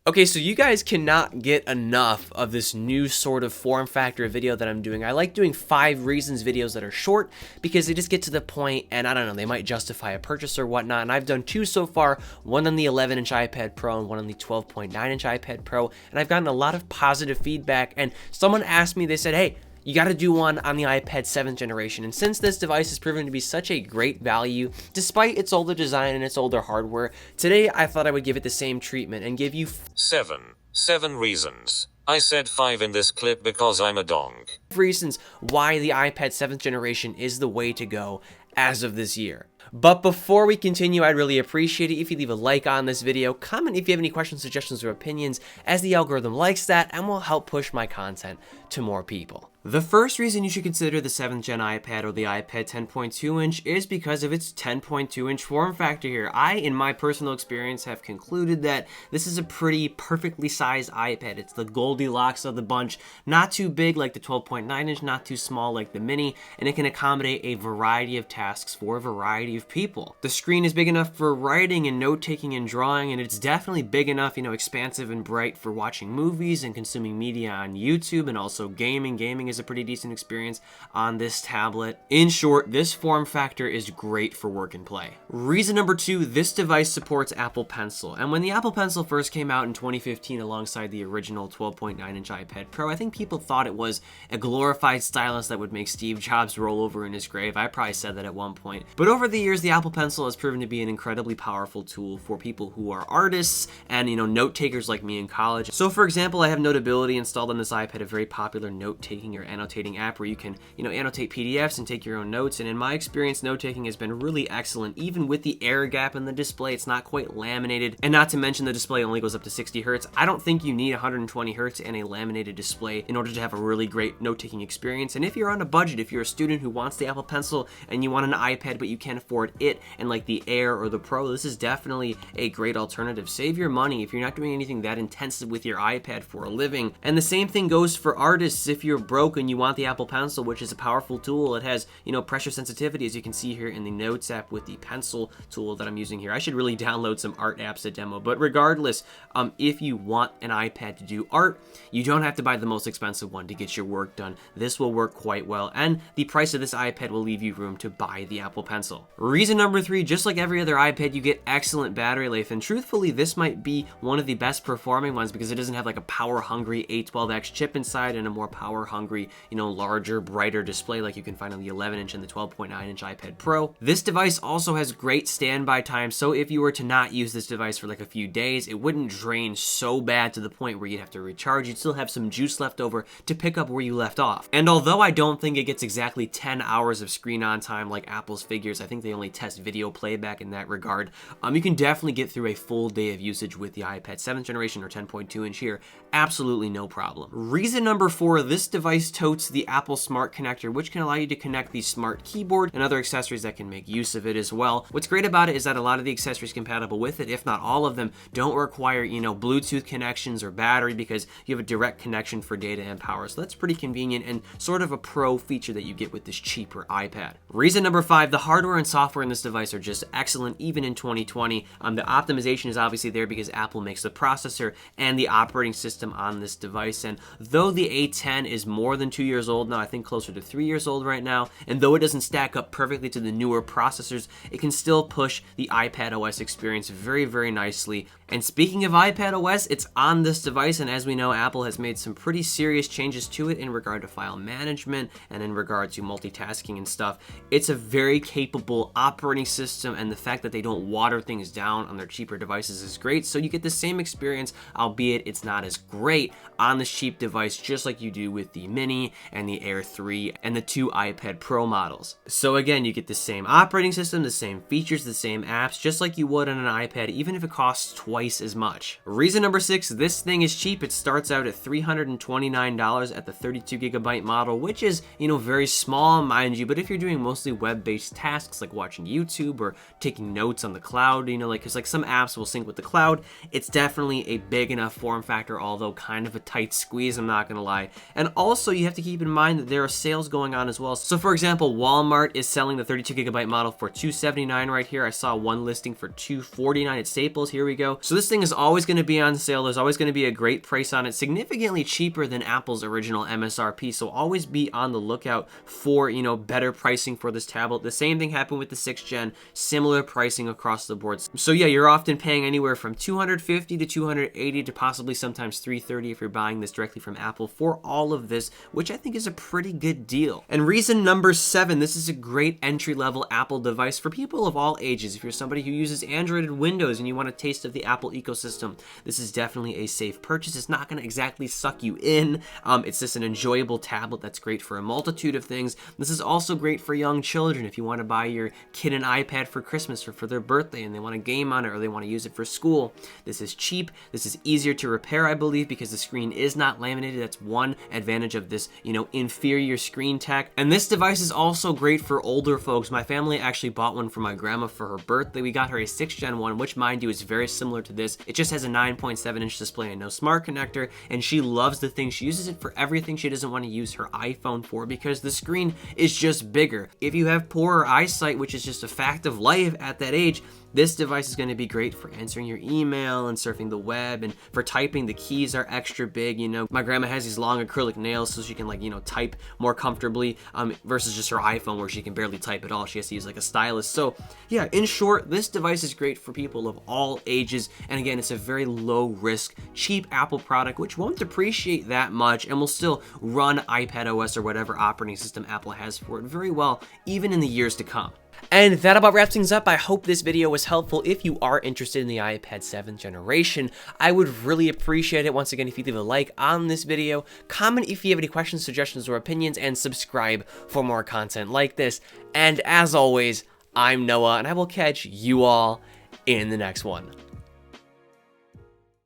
Okay, so you guys cannot get enough of this new sort of form factor video that I'm doing. I like doing 5 reasons videos that are short because they just get to the point and I don't know, they might justify a purchase or whatnot. And I've done 2 so far, one on the 11-inch iPad Pro and one on the 12.9-inch iPad Pro. And I've gotten a lot of positive feedback, and someone asked me, they said, hey, you got to do one on the iPad 7th generation. And since this device has proven to be such a great value, despite its older design and its older hardware, today I thought I would give it the same treatment and give you 7 reasons. I said 5 in this clip because I'm a donk. reasons why the iPad 7th generation is the way to go as of this year. But before we continue, I'd really appreciate it if you leave a like on this video, comment if you have any questions, suggestions, or opinions, as the algorithm likes that and will help push my content to more people. The first reason you should consider the 7th gen iPad or the iPad 10.2-inch is because of its 10.2-inch form factor here. I, in my personal experience, have concluded that this is a pretty perfectly sized iPad. It's the Goldilocks of the bunch, not too big like the 12.9-inch, not too small like the mini, and it can accommodate a variety of tasks for a variety of people. The screen is big enough for writing and note-taking and drawing, and it's definitely big enough, expansive and bright for watching movies and consuming media on YouTube, and also gaming. Gaming is a pretty decent experience on this tablet. In short, this form factor is great for work and play. Reason number 2, this device supports Apple Pencil. And when the Apple Pencil first came out in 2015 alongside the original 12.9-inch iPad Pro, I think people thought it was a glorified stylus that would make Steve Jobs roll over in his grave. I probably said that at one point. But over the years, the Apple Pencil has proven to be an incredibly powerful tool for people who are artists and, note takers like me in college. So for example, I have Notability installed on this iPad, a very popular note-taking or annotating app where you can, annotate PDFs and take your own notes. And in my experience, note-taking has been really excellent. Even with the air gap in the display, it's not quite laminated. And not to mention the display only goes up to 60 Hertz. I don't think you need 120 Hertz and a laminated display in order to have a really great note-taking experience. And if you're on a budget, if you're a student who wants the Apple Pencil and you want an iPad but you can't afford it and like the Air or the Pro, this is definitely a great alternative. Save your money if you're not doing anything that intensive with your iPad for a living. And the same thing goes for artists. If you're broke and you want the Apple Pencil, which is a powerful tool, it has, pressure sensitivity, as you can see here in the Notes app with the pencil tool that I'm using here. I should really download some art apps to demo, but regardless, if you want an iPad to do art, you don't have to buy the most expensive one to get your work done. This will work quite well, and the price of this iPad will leave you room to buy the Apple Pencil. Reason number 3, just like every other iPad, you get excellent battery life, and truthfully, this might be one of the best performing ones because it doesn't have like a power-hungry A12X chip inside and a more power-hungry, larger, brighter display like you can find on the 11-inch and the 12.9-inch iPad Pro. This device also has great standby time, so if you were to not use this device for like a few days, it wouldn't drain so bad to the point where you'd have to recharge. You'd still have some juice left over to pick up where you left off. And although I don't think it gets exactly 10 hours of screen on time like Apple's figures, I think they only test video playback in that regard, you can definitely get through a full day of usage with the iPad 7th generation or 10.2-inch here. Absolutely no problem. Reason number 4, this device totes the Apple Smart Connector, which can allow you to connect the smart keyboard and other accessories that can make use of it as well. What's great about it is that a lot of the accessories compatible with it, if not all of them, don't require, Bluetooth connections or battery because you have a direct connection for data and power. So that's pretty convenient and sort of a pro feature that you get with this cheaper iPad. Reason number 5, the hardware and software in this device are just excellent even in 2020. The optimization is obviously there because Apple makes the processor and the operating system on this device. And though the A10 is more than 2 years old now, I think closer to 3 years old right now, and though it doesn't stack up perfectly to the newer processors, it can still push the iPadOS experience very, very nicely. And speaking of iPadOS, it's on this device, and as we know, Apple has made some pretty serious changes to it in regard to file management and in regard to multitasking and stuff. It's a very capable operating system, and the fact that they don't water things down on their cheaper devices is great, so you get the same experience, albeit it's not as great on this cheap device, just like you do with the Mini and the Air 3 and the 2 iPad Pro models. So again, you get the same operating system, the same features, the same apps, just like you would on an iPad, even if it costs twice as much. Reason number 6, this thing is cheap. It starts out at $329 at the 32GB model, which is, very small, mind you, but if you're doing mostly web-based tasks like watching YouTube or taking notes on the cloud, because some apps will sync with the cloud, it's definitely a big enough form factor, although kind of a tight squeeze, I'm not gonna lie. And also, you have to keep in mind that there are sales going on as well. So for example, Walmart is selling the 32GB model for $279 right here. I saw one listing for $249 at Staples. Here we go. So this thing is always going to be on sale. There's always going to be a great price on it, significantly cheaper than Apple's original MSRP. So always be on the lookout for, you know, better pricing for this tablet. The same thing happened with the 6th gen, similar pricing across the board. So yeah, you're often paying anywhere from $250 to $280 to possibly sometimes $330 if you're buying this directly from Apple for all of this, which I think is a pretty good deal. And reason number 7, this is a great entry-level Apple device for people of all ages. If you're somebody who uses Android and Windows and you want a taste of the Apple ecosystem, this is definitely a safe purchase. It's not going to exactly suck you in. It's just an enjoyable tablet that's great for a multitude of things. This is also great for young children if you want to buy your kid an iPad for Christmas or for their birthday and they want to game on it or they want to use it for school. This is cheap. This is easier to repair, I believe, because the screen is not laminated. That's one advantage of this, you know, inferior screen tech. And this device is also great for older folks. My family actually bought one for my grandma for her birthday. We got her a 6th gen one, which mind you is very similar to this. It just has a 9.7-inch display and no smart connector, and she loves the thing. She uses it for everything she doesn't want to use her iPhone for because the screen is just bigger. If you have poorer eyesight, which is just a fact of life at that age, this device is going to be great for answering your email and surfing the web, and for typing. The keys are extra big. You know, my grandma has these long acrylic nails so she can, like, you know, type more comfortably versus just her iPhone where she can barely type at all. She has to use like a stylus. So yeah, in short, this device is great for people of all ages. And again, it's a very low risk, cheap Apple product, which won't depreciate that much and will still run iPadOS or whatever operating system Apple has for it very well, even in the years to come. And that about wraps things up. I hope this video was helpful. If you are interested in the iPad 7th generation, I would really appreciate it, once again, if you leave a like on this video, comment if you have any questions, suggestions, or opinions, and subscribe for more content like this. And as always, I'm Noah, and I will catch you all in the next one.